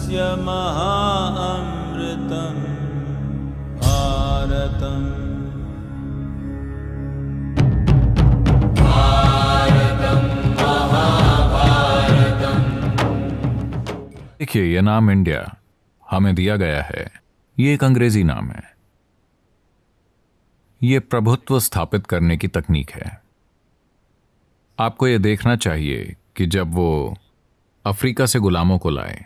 तस्य महाअमृतं भारतम्। देखिए, ये नाम इंडिया हमें दिया गया है, ये एक अंग्रेजी नाम है। ये प्रभुत्व स्थापित करने की तकनीक है। आपको ये देखना चाहिए कि जब वो अफ्रीका से गुलामों को लाए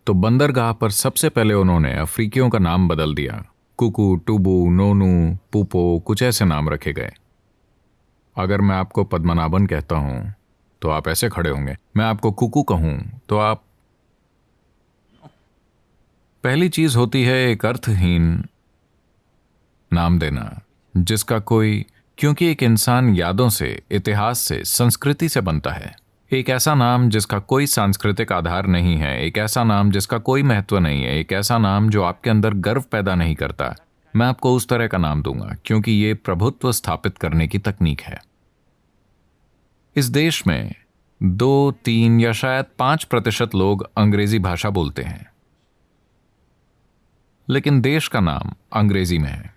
तो बंदरगाह पर सबसे पहले उन्होंने अफ्रीकियों का नाम बदल दिया। कुकू, टूबू, नोनू, पूपो, कुछ ऐसे नाम रखे गए। अगर मैं आपको पद्मनाभन कहता हूं तो आप ऐसे खड़े होंगे। मैं आपको कुकू कहूं तो आप। पहली चीज होती है एक अर्थहीन नाम देना जिसका कोई, क्योंकि एक इंसान यादों से, इतिहास से, संस्कृति से बनता है। एक ऐसा नाम जिसका कोई सांस्कृतिक आधार नहीं है, एक ऐसा नाम जिसका कोई महत्व नहीं है, एक ऐसा नाम जो आपके अंदर गर्व पैदा नहीं करता। मैं आपको उस तरह का नाम दूंगा क्योंकि ये प्रभुत्व स्थापित करने की तकनीक है। इस देश में 2, 3 या शायद 5% लोग अंग्रेजी भाषा बोलते हैं, लेकिन देश का नाम अंग्रेजी में है।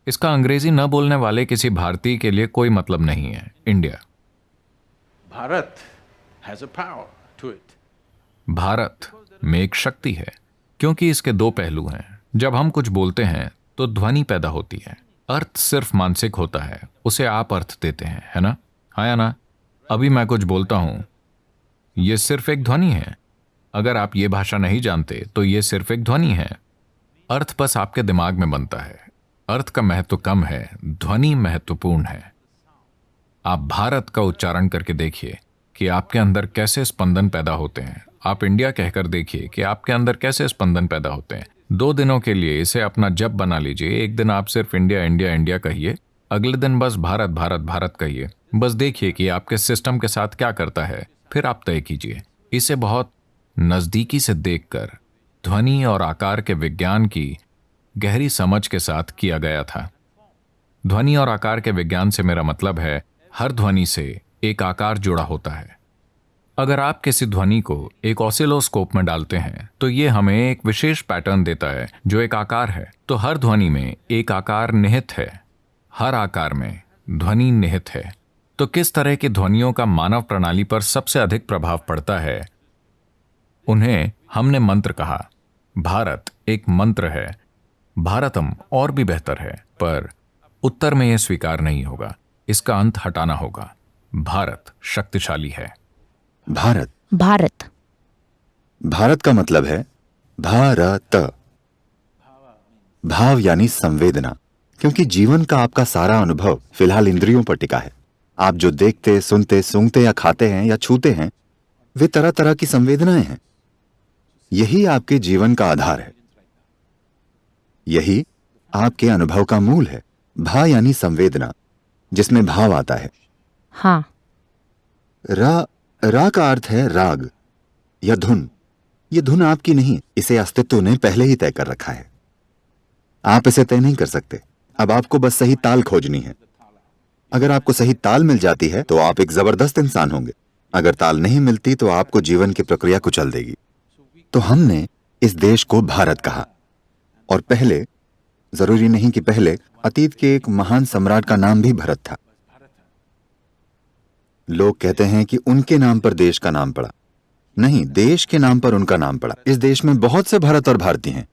इसका अंग्रेजी न बोलने वाले किसी भारतीय के लिए कोई मतलब नहीं है। India, Bharat has a power to it. Bharat में एक शक्ति है क्योंकि इसके 2 पहलू हैं। जब हम कुछ बोलते हैं तो ध्वनि पैदा होती है। अर्थ सिर्फ मानसिक होता है, उसे आप अर्थ देते हैं, है ना? हाँ या ना? अभी मैं कुछ बोलता हूं, यह सिर्फ एक ध्वनि है। अगर आप ये भाषा नहीं जानते तो यह सिर्फ एक ध्वनि है। अर्थ बस आपके दिमाग में बनता है। अर्थ का महत्व कम है, ध्वनि महत्वपूर्ण है। आप भारत का उच्चारण करके देखिए कि आपके अंदर कैसे स्पंदन पैदा होते हैं। आप इंडिया कहकर देखिए कि आपके अंदर कैसे स्पंदन पैदा होते हैं। 2 दिनों के लिए इसे अपना जप बना लीजिए। एक दिन आप सिर्फ इंडिया इंडिया इंडिया कहिए, अगले दिन बस भारत भारत भारत कहिए। बस देखिए कि आपके सिस्टम के साथ क्या करता है, फिर आप तय कीजिए। इसे बहुत नजदीकी से देखकर ध्वनि और आकार के विज्ञान की गहरी समझ के साथ किया गया था। ध्वनि और आकार के विज्ञान से मेरा मतलब है हर ध्वनि से एक आकार जुड़ा होता है। अगर आप किसी ध्वनि को एक ऑसिलोस्कोप में डालते हैं तो ये हमें एक विशेष पैटर्न देता है जो एक आकार है। तो हर ध्वनि में एक आकार निहित है, हर आकार में ध्वनि निहित है। तो किस तरह की ध्वनियों का मानव प्रणाली पर सबसे अधिक प्रभाव पड़ता है, उन्हें हमने मंत्र कहा। भारत एक मंत्र है, भारतम और भी बेहतर है, पर उत्तर में यह स्वीकार नहीं होगा। इसका अंत हटाना होगा। भारत शक्तिशाली है। भारत, भारत, भारत का मतलब है भारत। भाव यानी संवेदना, क्योंकि जीवन का आपका सारा अनुभव फिलहाल इंद्रियों पर टिका है। आप जो देखते, सुनते, सूंघते या खाते हैं या छूते हैं, वे तरह तरह की संवेदनाएं हैं। यही आपके जीवन का आधार है, यही आपके अनुभव का मूल है। भा यानी संवेदना, जिसमें भाव आता है। हाँ। रा का अर्थ है राग या धुन। यह धुन आपकी नहीं, इसे अस्तित्व ने पहले ही तय कर रखा है। आप इसे तय नहीं कर सकते। अब आपको बस सही ताल खोजनी है। अगर आपको सही ताल मिल जाती है तो आप एक जबरदस्त इंसान होंगे। अगर ताल नहीं मिलती तो आपको जीवन की प्रक्रिया कुचल देगी। तो हमने इस देश को भारत कहा। और पहले, जरूरी नहीं कि पहले, अतीत के एक महान सम्राट का नाम भी भरत था। लोग कहते हैं कि उनके नाम पर देश का नाम पड़ा। नहीं, देश के नाम पर उनका नाम पड़ा। इस देश में बहुत से भरत और भारती हैं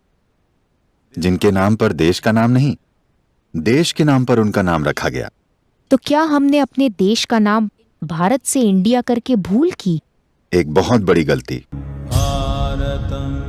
जिनके नाम पर देश का नाम नहीं, देश के नाम पर उनका नाम रखा गया। तो क्या हमने अपने देश का नाम भारत से इंडिया करके भूल की? एक बहुत बड़ी गलती। भारतम्